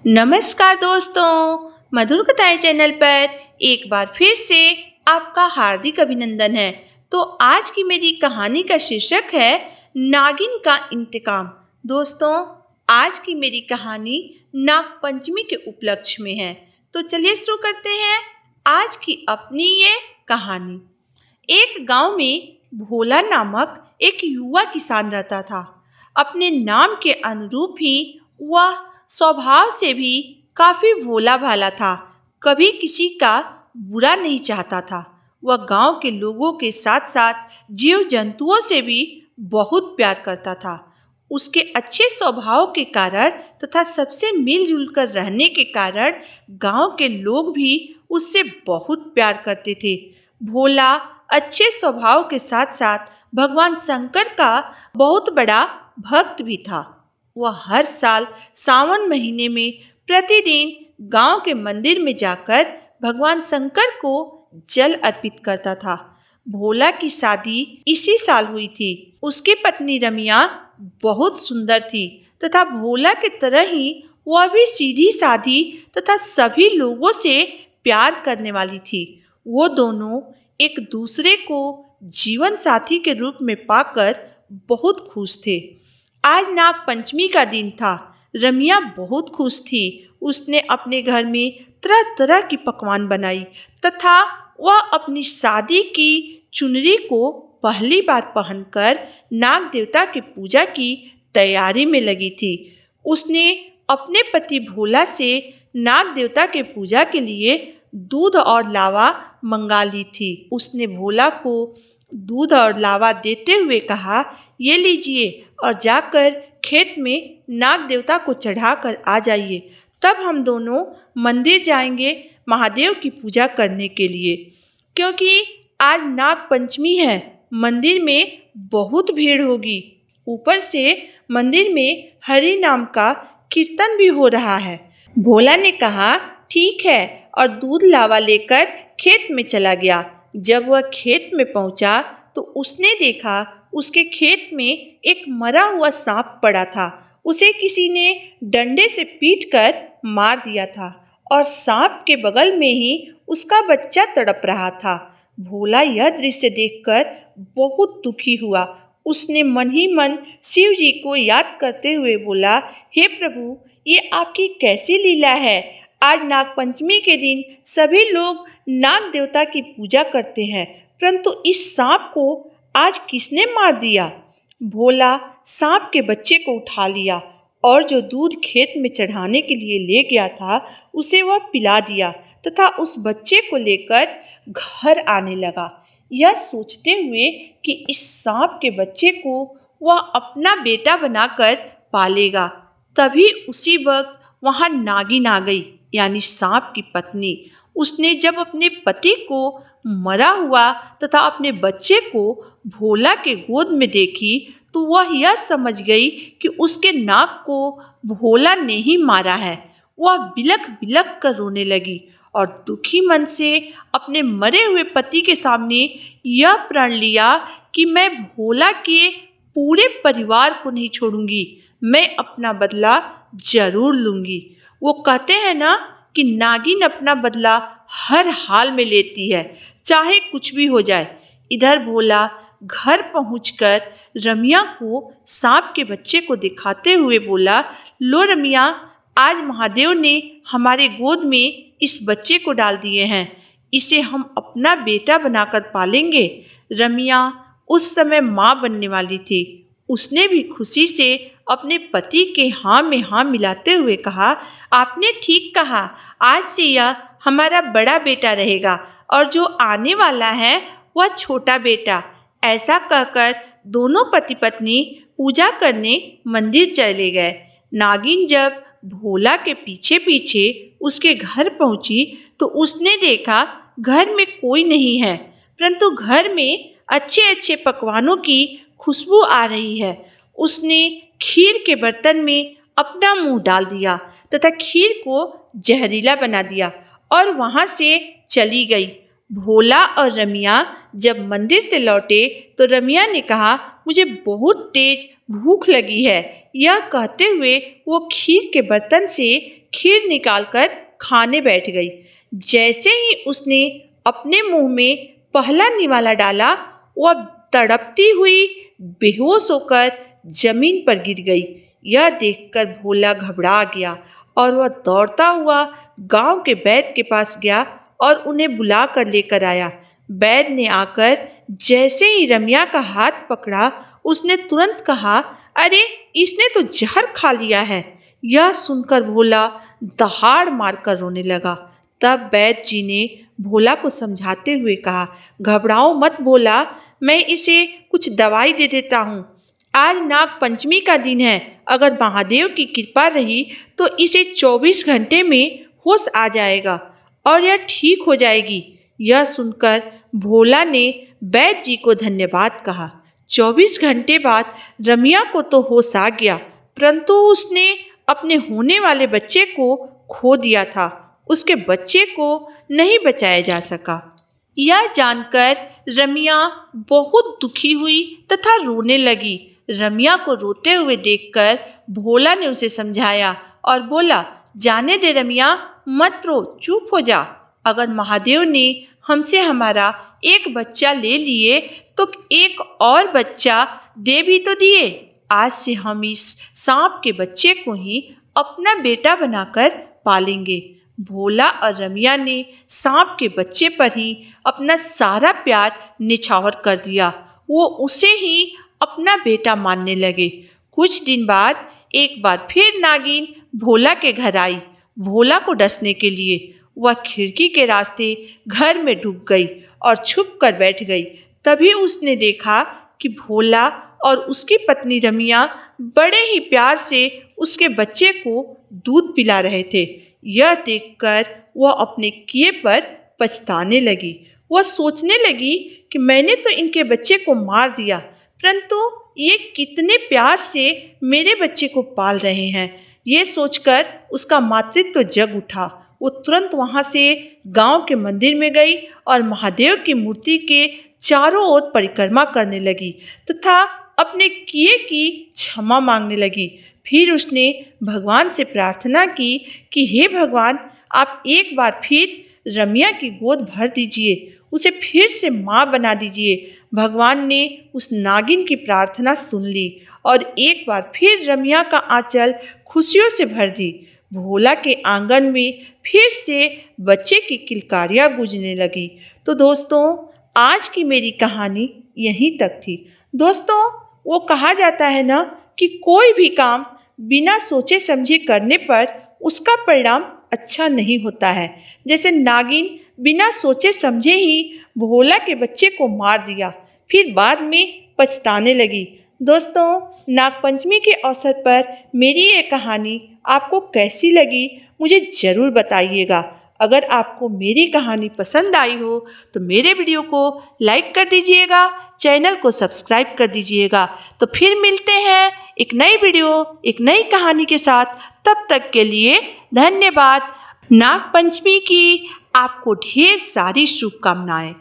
नमस्कार दोस्तों, मधुर कथाएं चैनल पर एक बार फिर से आपका हार्दिक अभिनंदन है। तो आज की मेरी कहानी का शीर्षक है नागिन का इंतकाम। दोस्तों, आज की मेरी कहानी नाग पंचमी के उपलक्ष्य में है। तो चलिए शुरू करते हैं आज की अपनी ये कहानी। एक गांव में भोला नामक एक युवा किसान रहता था। अपने नाम के अनुरूप ही वह स्वभाव से भी काफी भोला भाला था। कभी किसी का बुरा नहीं चाहता था। वह गांव के लोगों के साथ साथ जीव जंतुओं से भी बहुत प्यार करता था। उसके अच्छे स्वभाव के कारण तथा सबसे मिलजुल कर रहने के कारण गांव के लोग भी उससे बहुत प्यार करते थे। भोला अच्छे स्वभाव के साथ साथ भगवान शंकर का बहुत बड़ा भक्त भी था। वह हर साल सावन महीने में प्रतिदिन गांव के मंदिर में जाकर भगवान शंकर को जल अर्पित करता था। भोला की शादी इसी साल हुई थी। उसकी पत्नी रमिया बहुत सुंदर थी तथा भोला की तरह ही वह भी सीधी साधी तथा सभी लोगों से प्यार करने वाली थी। वो दोनों एक दूसरे को जीवन साथी के रूप में पाकर बहुत खुश थे। आज नाग पंचमी का दिन था। रमिया बहुत खुश थी। उसने अपने घर में तरह तरह की पकवान बनाई तथा वह अपनी शादी की चुनरी को पहली बार पहनकर नाग देवता की पूजा की तैयारी में लगी थी। उसने अपने पति भोला से नाग देवता के पूजा के लिए दूध और लावा मंगा ली थी। उसने भोला को दूध और लावा देते हुए कहा, ये लीजिए और जाकर खेत में नाग देवता को चढ़ाकर आ जाइए। तब हम दोनों मंदिर जाएंगे महादेव की पूजा करने के लिए, क्योंकि आज नाग पंचमी है। मंदिर में बहुत भीड़ होगी। ऊपर से मंदिर में हरि नाम का कीर्तन भी हो रहा है। भोला ने कहा, ठीक है, और दूध लावा लेकर खेत में चला गया। जब वह खेत में पहुंचा तो उसने देखा उसके खेत में एक मरा हुआ सांप पड़ा था। उसे किसी ने डंडे से पीटकर मार दिया था और सांप के बगल में ही उसका बच्चा तड़प रहा था। भोला यह दृश्य देखकर बहुत दुखी हुआ। उसने मन ही मन शिव जी को याद करते हुए बोला, हे प्रभु, ये आपकी कैसी लीला है। आज नाग पंचमी के दिन सभी लोग नाग देवता की पूजा करते हैं, परंतु इस सांप को आज किसने मार दिया। भोला सांप के बच्चे को उठा लिया और जो दूध खेत में चढ़ाने के लिए ले गया था उसे वह पिला दिया तथा उस बच्चे को लेकर घर आने लगा, यह सोचते हुए कि इस सांप के बच्चे को वह अपना बेटा बनाकर पालेगा। तभी उसी वक्त वहां नागिन आ गई, यानी सांप की पत्नी। उसने जब अपने पति को मरा हुआ तथा अपने बच्चे को भोला के गोद में देखी तो वह यह समझ गई कि उसके नाग को भोला ने ही मारा है। वह बिलख बिलख कर रोने लगी और दुखी मन से अपने मरे हुए पति के सामने यह प्रण लिया कि मैं भोला के पूरे परिवार को नहीं छोड़ूंगी, मैं अपना बदला जरूर लूंगी। वो कहते हैं ना कि नागिन अपना बदला हर हाल में लेती है, चाहे कुछ भी हो जाए। इधर भोला घर पहुंचकर रमिया को सांप के बच्चे को दिखाते हुए बोला, लो रमिया, आज महादेव ने हमारे गोद में इस बच्चे को डाल दिए हैं। इसे हम अपना बेटा बनाकर पालेंगे। रमिया उस समय माँ बनने वाली थी। उसने भी खुशी से अपने पति के हाँ में हाँ मिलाते हुए कहा, आपने ठीक कहा, आज से यह हमारा बड़ा बेटा रहेगा और जो आने वाला है वह छोटा बेटा। ऐसा कहकर दोनों पति पत्नी पूजा करने मंदिर चले गए। नागिन जब भोला के पीछे पीछे उसके घर पहुंची तो उसने देखा घर में कोई नहीं है, परंतु घर में अच्छे अच्छे पकवानों की खुशबू आ रही है। उसने खीर के बर्तन में अपना मुंह डाल दिया तथा खीर को जहरीला बना दिया और वहां से चली गई। भोला और रमिया जब मंदिर से लौटे तो रमिया ने कहा, मुझे बहुत तेज भूख लगी है। यह कहते हुए वो खीर के बर्तन से खीर निकालकर खाने बैठ गई। जैसे ही उसने अपने मुंह में पहला निवाला डाला, वह तड़पती हुई बेहोश होकर जमीन पर गिर गई। यह देखकर भोला घबरा गया और वह दौड़ता हुआ गांव के वैद्य के पास गया और उन्हें बुला कर लेकर आया। वैद्य ने आकर जैसे ही रमिया का हाथ पकड़ा, उसने तुरंत कहा, अरे इसने तो जहर खा लिया है। यह सुनकर भोला दहाड़ मारकर रोने लगा। तब वैद्य जी ने भोला को समझाते हुए कहा, घबराओ मत भोला, मैं इसे कुछ दवाई दे देता हूँ। आज नाग पंचमी का दिन है, अगर महादेव की कृपा रही तो इसे 24 घंटे में होश आ जाएगा और यह ठीक हो जाएगी। यह सुनकर भोला ने वैद्य जी को धन्यवाद कहा। 24 घंटे बाद रमिया को तो होश आ गया, परंतु उसने अपने होने वाले बच्चे को खो दिया था। उसके बच्चे को नहीं बचाया जा सका। यह जानकर रमिया बहुत दुखी हुई तथा रोने लगी। रमिया को रोते हुए देखकर भोला ने उसे समझाया और बोला, जाने दे रमिया, मत रो, चुप हो जा। अगर महादेव ने हमसे हमारा एक बच्चा ले लिए तो एक और बच्चा दे भी तो दिए। आज से हम इस सांप के बच्चे को ही अपना बेटा बनाकर पालेंगे। भोला और रमिया ने सांप के बच्चे पर ही अपना सारा प्यार निछावर कर दिया। वो उसे ही अपना बेटा मानने लगे। कुछ दिन बाद एक बार फिर नागिन भोला के घर आई, भोला को डसने के लिए। वह खिड़की के रास्ते घर में ढुक गई और छुप कर बैठ गई। तभी उसने देखा कि भोला और उसकी पत्नी रमिया बड़े ही प्यार से उसके बच्चे को दूध पिला रहे थे। यह देखकर वह अपने किए पर पछताने लगी। वह सोचने लगी कि मैंने तो इनके बच्चे को मार दिया, परंतु ये कितने प्यार से मेरे बच्चे को पाल रहे हैं। ये सोचकर उसका मातृत्व जग उठा। वो तुरंत वहाँ से गांव के मंदिर में गई और महादेव की मूर्ति के चारों ओर परिक्रमा करने लगी तथा अपने किए की क्षमा मांगने लगी। फिर उसने भगवान से प्रार्थना की कि हे भगवान, आप एक बार फिर रमिया की गोद भर दीजिए, उसे फिर से माँ बना दीजिए। भगवान ने उस नागिन की प्रार्थना सुन ली और एक बार फिर रमिया का आंचल खुशियों से भर दी। भोला के आंगन में फिर से बच्चे की किलकारियाँ गूंजने लगी। तो दोस्तों, आज की मेरी कहानी यहीं तक थी। दोस्तों, वो कहा जाता है ना कि कोई भी काम बिना सोचे समझे करने पर उसका परिणाम अच्छा नहीं होता है। जैसे नागिन बिना सोचे समझे ही भोला के बच्चे को मार दिया, फिर बाद में पछताने लगी। दोस्तों, नागपंचमी के अवसर पर मेरी ये कहानी आपको कैसी लगी मुझे ज़रूर बताइएगा। अगर आपको मेरी कहानी पसंद आई हो तो मेरे वीडियो को लाइक कर दीजिएगा, चैनल को सब्सक्राइब कर दीजिएगा। तो फिर मिलते हैं एक नई वीडियो, एक नई कहानी के साथ। तब तक के लिए धन्यवाद। नागपंचमी की आपको ढेर सारी शुभकामनाएं।